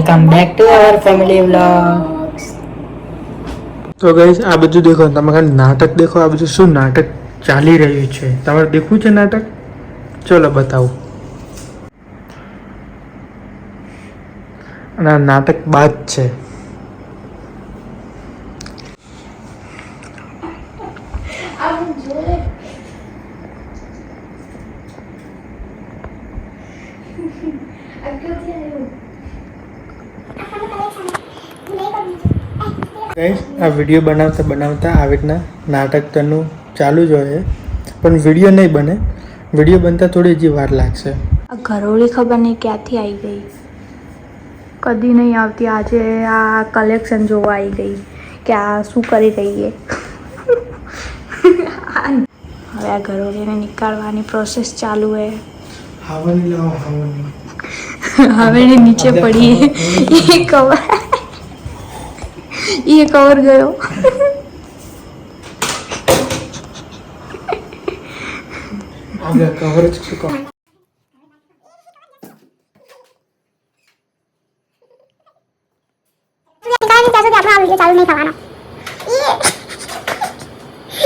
Welcome back to our family vlogs. તો guys આ બધું દેખો, તમે ખાલી નાટક દેખો. આ બધું શું નાટક ચાલી રહ્યું છે, તમારે દેખવું છે નાટક? ચલો બતાવું. અને આ નાટક બાદ છે. ગાઈસ આ વિડીયો બનાવતા બનાવતા આવી રીતના નાટક તનું ચાલુ જ હોય, પણ વિડીયો નહીં બને. વિડીયો બનતા થોડી હજી વાર લાગશે. આ ઘરોળી ખબર નહીં ક્યાંથી આવી ગઈ, કદી નહીં આવતી. આજે આ કલેક્શન જોવા આવી ગઈ કે આ શું કરી રહી છે. હવે આ ઘરોળીને નીકાળવાની પ્રોસેસ ચાલુ છે. હાવની લાવો, હાવની. હવે એને નીચે પડી એ કવર ગયો. આગળ કવર જ છે. ચાલુ નહીં થવાનો.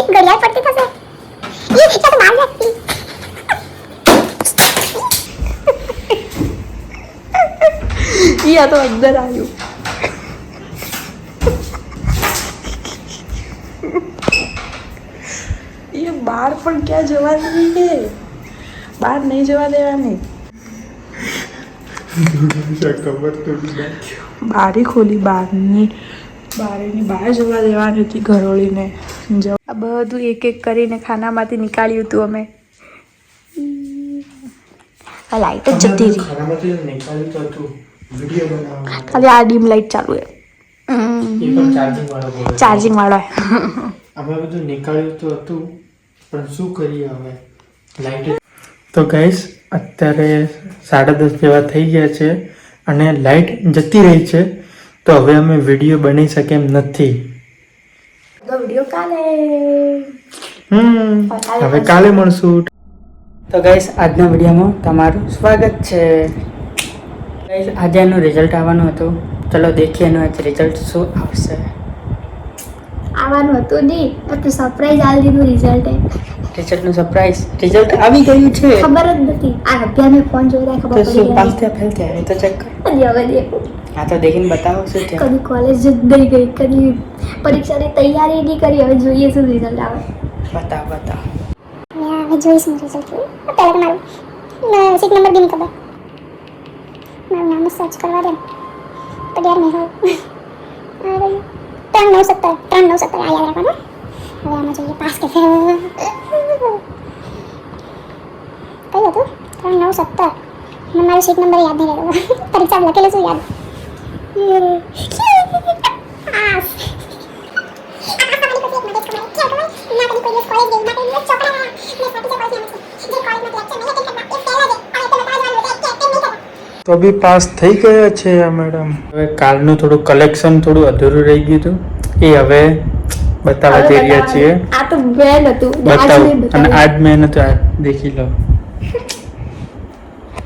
ઘડિયાળ પડતી થશે. ચાલો માર નાખતી. આ તો અંદર આવ્યું. એ બહાર પણ ક્યાં જવાની છે? બહાર નહીં જવા દેવાની. બારી ખોલી બહારની બહાર જવા દેવાની હતી ઘરોળીને. આ બધું એક એક કરીને ખાનામાંથી નીકાળ્યું હતું અમે. આ લાઈટ જ જતી રહી. ખાલી આ ડીમ લાઈટ ચાલુ છે. ચાર્જિંગ વાળો અમે બધું નીકાળ્યું તો હતું, પણ શું કરીએ હવે? લાઈટ. તો ગાઈસ અત્યારે 10:30 જેવા થઈ ગયા છે અને લાઈટ જતી રહી છે, તો હવે અમે વિડીયો બની શકે એમ નથી. વિડીયો કાલે હવે કાલે મળશું. તો ગાઈસ આજના વિડીયોમાં તમારું સ્વાગત છે. ગાઈસ આજે એનું રિઝલ્ટ આવવાનું હતું. ચલો દેખીએ એનું આજે રિઝલ્ટ શું આવશે. આવવાનું હતું નહીં, તો સરપ્રાઈઝ આલી દીધું રિઝલ્ટ. રિઝલ્ટનું સરપ્રાઈઝ રિઝલ્ટ આવી ગયું છે. ખબર જ નથી. આ અભ્યાને ફોન જોઈને ખબર તો પડી શું ગઈ. પાસ થયા ફેલ થયા એ તો ચેક કર. હવે દેખો. હા તો દેખીને બતાવો શું છે. કદી કોલેજ જ નહીં ગઈ, કદી પરીક્ષાની તૈયારી નહીં કરી. હવે જોઈએ શું રિઝલ્ટ આવે. બતાવો બતાવો. હવે જોઈશું રિઝલ્ટ. પહેલાં મારું સીટ નંબર બી નહીં ખબર. મારું નામ સર્ચ કરવા દે તો ડર નહીં હોય. 397 આ યાદ રાખવાનું. હવે આમાં જોઈએ પાસ કે ફેલ. કયું હતું? 397. મને મારો સીટ નંબર યાદ નહીં રહેતો. પરીક્ષા લખેલું શું યાદ? પાસ. તો બી પાસ થઈ ગયા છે આ મેડમ. હવે કાલનું થોડું કલેક્શન થોડું અધૂરું રહી ગયું હતું, એ હવે બતાવવા જઈ રહ્યા છીએ. આ તો બેન હતું. બતાવો. અને આજ મેં નથી, આજ દેખી લો.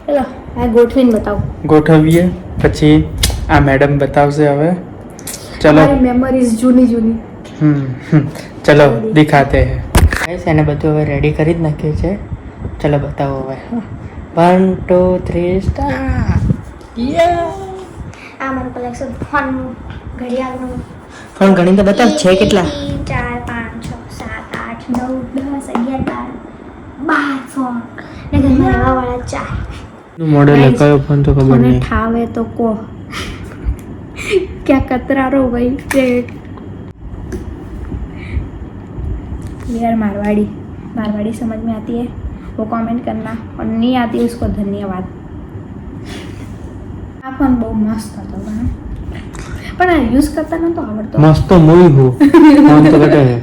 ચલો આ ગોઠવીને બતાવો. ગોઠવીએ પછી આ મેડમ બતાવશે. હવે ચલો મેમરીઝ જૂની. ચલો દિખાતે હૈ. ગાઈસ એને બધું હવે રેડી કરી જ નાખ્યું છે. ચલો બતાવો હવે. 1 2 3 સ્ટાર્ટ. આ મારું કલેક્શન ફોન ઘડિયાળનું. ફોન ગણી તો બતાવ છે કેટલા. 4 5 6 7 8 9 10 11 12 ફોન ને ઘરમાં રહેવા વાળા 4. મોડેલ કયો ફોન તો ખબર મને નહીં. ઠાવે તો કો क्या कतरा भाई ये यार मारवाड़ी समझ में आती है वो कमेंट करना और नहीं आती उसको धन्यवाद. આ ફોન બહુ મસ્ત હતો પણ આ યુઝ કરતા નતો આવડતો. મસ્ત મૂવી હો ફોન તો કટે હે.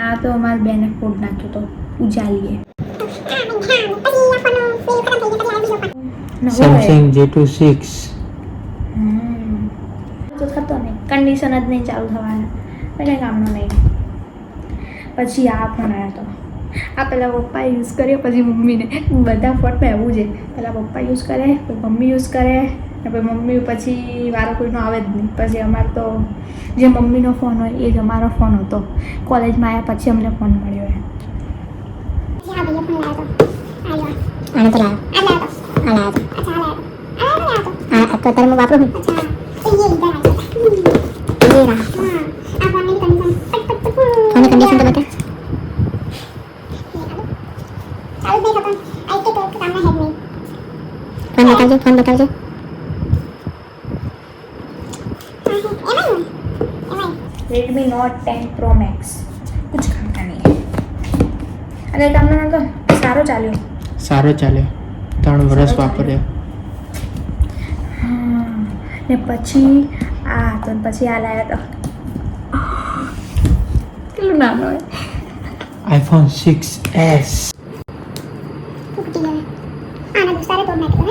આ તો અમાર બેને ફોડ નાખ્યો તો ઉજાલીએ. સેમસંગ J2 6 તો થતો નહીં, કન્ડિશન જ નહીં ચાલુ થવાના, એટલે કામનો નહીં. પછી આ ફોન આવ્યો હતો. આ પહેલાં પપ્પાએ યુઝ કર્યો, પછી મમ્મીને. બધા ફોનમાં એવું છે, પહેલાં પપ્પા યુઝ કરે, પછી મમ્મી યુઝ કરે, ને પછી મમ્મી પછી વારો કોઈનો આવે જ નહીં. પછી અમારે તો જે મમ્મીનો ફોન હોય એ જ અમારો ફોન હતો. કોલેજમાં આવ્યા પછી અમને ફોન મળ્યો એમ. हाँ भैया फोन लाया तो आने तो लाया लाया तो अच्छा लाया तो हाँ अब तो तेरे में वापरो अच्छा तो ये इधर आ ये रहा हाँ आप फोन की कंडीशन फोन कंडीशन तो बता चालू देख अपन आईटी तो सामने है नहीं फोन बताओ Redmi Note 10 Pro Max कुछ खाना नहीं है. अरे તમને તો સારો ચાલ્યો. સારો ચાલ્યો 3 વર્ષ વાપર્યો. હા ને પછી આ તો પછી આ લાયા તો કેટલું નાનો હોય. iPhone 6s. फुकटी है आना दूसरा रे तोड़ना के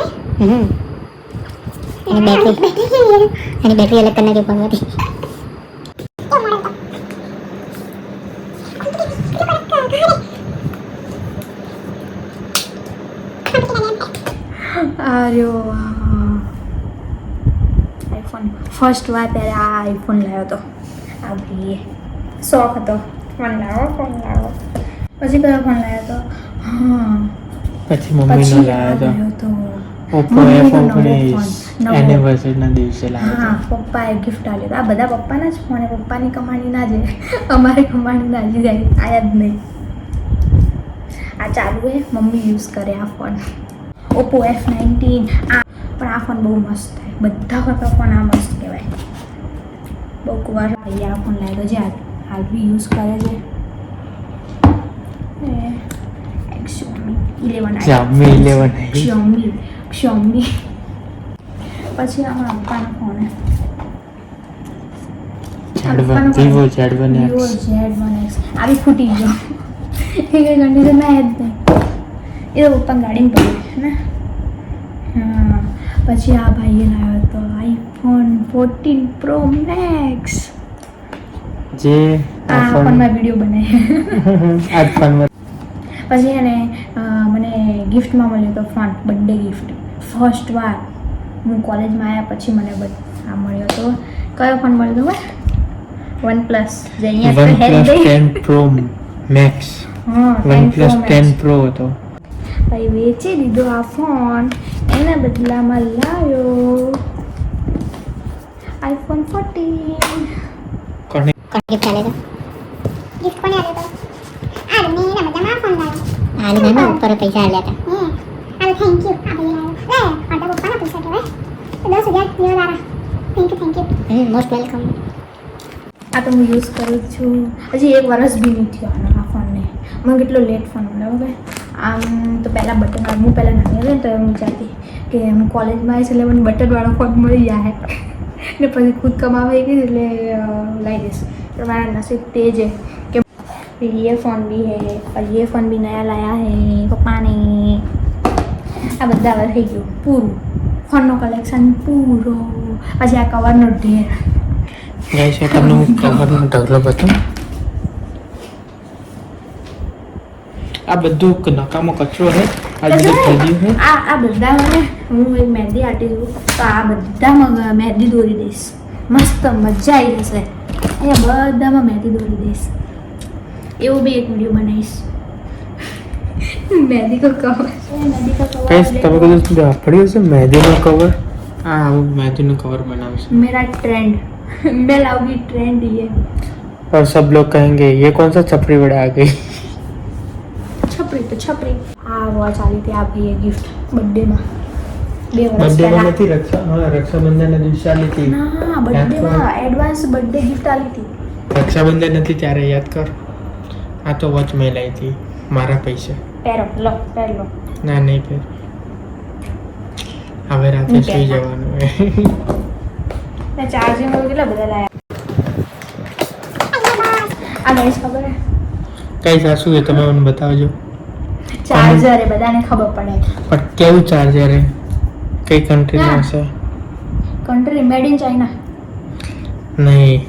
અને બેટરી અલગ કરને के ऊपर होती આર્યો આઈફોન ફર્સ્ટ વાર ત્યારે આ આઈફોન લાવ્યો હતો. આ ભાઈએ શોખ હતો ફોન લાવો. પછી કયો ફોન લાવ્યો હતો? હા પછી મમ્મીનો લાવ્યો હતો Oppo F19 એનિવર્સરીના દિવસે લાવ્યો. હા પપ્પાએ ગિફ્ટ આપ્યો હતો. આ બધા પપ્પાના જ ફોન. પપ્પાની કમાણી ના જાય, અમારી કમાણી ના જાય. આયા જ નહીં. આ ચાલુ હે, મમ્મી યુઝ કરે આ ફોન. Oppo F19 આ પણ આ ફોન બહુ મસ્ત છે. બધા કરતા ફોન આ મસ્ત કહેવાય. બહુ કુવાર ભાઈ આ ફોન લાગ્યો છે. હાલ બી યુઝ કરે છે. Xiaomi 11 Xiaomi પછી આમાં પપ્પાનો ફોન Vivo Z1X. આવી ફૂટી ગયો. એ કઈ કન્ડિશનમાં જ નહીં. એ તો પપ્પા ગાડીમાં પડ્યું ને. હા પછી આ ભાઈએ લાવ્યો હતો iPhone 14 Pro Max. જે આ ફોનમાં વિડીયો બનાવ્યો. આ ફોનમાં પછી એને મને ગિફ્ટમાં મળ્યો હતો ફોન. બર્થડે ગિફ્ટ ફર્સ્ટ વાર હું કોલેજમાં આવ્યા પછી મને આ મળ્યો હતો. કયો ફોન મળ્યો હતો? OnePlus. જે અહીંયા તો OnePlus 10 Pro Max. હા OnePlus 10 Pro હતો. ભાઈ વેચી દીધો આ ફોન. એના બદલામાં લાવ્યો iPhone 14. કોને gift આલે તો गिफ्ट कोने आले तो आले ने ना मतलब मां फोन लायो આલે ના ઉપર પૈસા આલ્યા હતા आले थैंक यू आ भैया ले आटा पप्पा ना पैसा के 10,000 दियो Lara thank you most welcome. આ તો હું યુઝ કરું જ છું. હજી 1 વર્ષ બી નહીં થયો આ ફોનને. મને કેટલો લેટ ફોન મળ્યો ભાઈ. આમ તો પહેલાં બટન હું પહેલાં નાની હતી ને તો એમ વિચારતી કે હું કોલેજમાં આવીશ એટલે મને બટનવાળો ફોન મળી જાય ને પછી ખુદ કમાવા ગઈ એટલે લાવી દઈશ. તો મારા નસીબ તે જ है कि ये फ़ोन भी है और ये फ़ोन भी नया लाया है पप्पा ने. આ બધા હવે થઈ ગયું પૂરું. ફોનનો કલેક્શન પૂરો. પછી આ કવરનો ઢેર. ગાઈસ એ તમને હું કવરનો ઢગલો બતાવું. આ બધું નકામો કચરો છે. આ બધું ખરીદ્યું છે. આ બધામાં હું એક મહેંદી આર્ટિસ્ટ છું તો આ બધામાં મહેંદી દોરી દઈશ. મસ્ત મજા આવી જશે. અહીંયા બધામાં મહેંદી દોરી દઈશ. એવો બી એક વિડીયો બનાવીશ. મહેંદી કો કવર. મહેંદી કા કવર. ગાઈસ તમે કદાચ પડ્યું છે મહેંદીનો કવર. આ હું મહેંદીનો કવર બનાવીશ. मेरा ट्रेंड मैं लाऊंगी ट्रेंड ये. और सब लोग कहेंगे ये कौन सा छपरी बड़ा आ गई. छपरी तो छपरी. આ વોચ આવી હતી આ ભાઈએ ગિફ્ટ બર્થડેમાં 2 વર્ષ બર્થડેમાં પહેલા. નથી રક્ષાબંધનના દિવસે આલી હતી. ના બર્થડેમાં એડવાન્સ બર્થડે ગિફ્ટ આવી હતી. રક્ષાબંધન નથી ત્યારે યાદ કર. આ તો વોચ મેં લાવી હતી મારા પૈસે. પહેરો લો પહેરો. ના નહીં પહેર. હવે રાતે સુઈ જવાનું હોય. ને ચાર્જિંગ કેટલા બધા લાયા. આ ગાઈસ ખબર હે કઈ સાસુ છે તમે મને બતાવજો. ચાર્જર એ બધાને ખબર પડે. પણ કેવું ચાર્જર હે કઈ કન્ટ્રીનું હશે. Country made in China. નહીં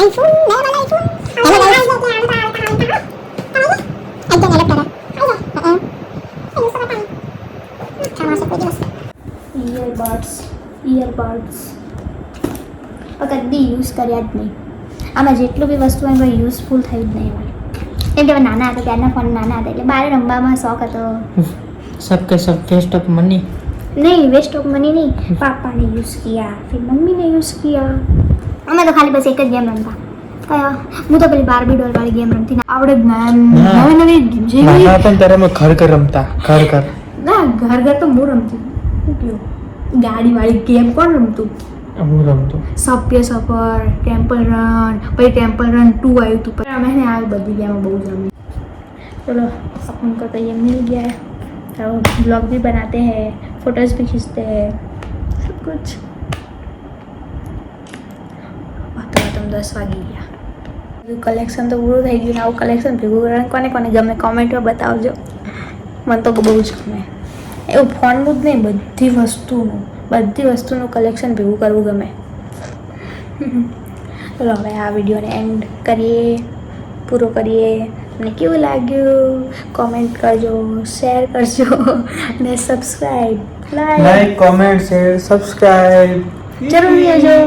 आईफोन ઇયરબડ્સ કદી યુઝ કર્યા જ નહીં. આમાં જેટલું બી વસ્તુ હોય કોઈ યુઝફુલ થઈ જ નહીં એમાં. કેમ કે નાના હતા ત્યારના ફોન નાના હતા એટલે બહાર રમવામાં શોખ હતો. सब के सब वेस्ट ऑफ मनी. नहीं वेस्ट ऑफ मनी नहीं, पापा ने यूज़ किया फिर मम्मी ने यूज़ किया. અમે તો ખાલી બસ એક જ ગેમ રમતા. કયા હું તો પેલી બાર્બી ડોલ વાળી ગેમ રમતી ને આવડે નવી નવી જેવી નાના હતા ને ત્યારે અમે ઘર રમતા ઘર ના ઘર તો હું રમતી. શું કહ્યું ગાડી વાળી ગેમ કોણ રમતું? હું રમતો. સભ્ય સફર, ટેમ્પલ રન, પછી ટેમ્પલ રન 2 આવ્યું હતું. પણ અમે ને આ બધી ગેમો બહુ જમી. चलो अपन को तो ये मिल गया है, तो ब्लॉग भी बनाते हैं, फोटोज़ भी खींचते हैं, सब कुछ. तुम 10 વાગી ગયા. કલેક્શન તો પૂરું થઈ ગયું ને આવું કલેક્શન ભેગું કરવાનું કોને કોને ગમે કોમેન્ટમાં બતાવજો. મને તો બહુ જ ગમે એવું ફોનનું જ નહીં બધી વસ્તુનું કલેક્શન ભેગું કરવું ગમે. ચલો હવે આ વિડીયોને એન્ડ કરીએ, પૂરો કરીએ. અને કેવું લાગ્યું કોમેન્ટ કરજો, શેર કરજો અને subscribe like comment share subscribe જરૂર કરજો.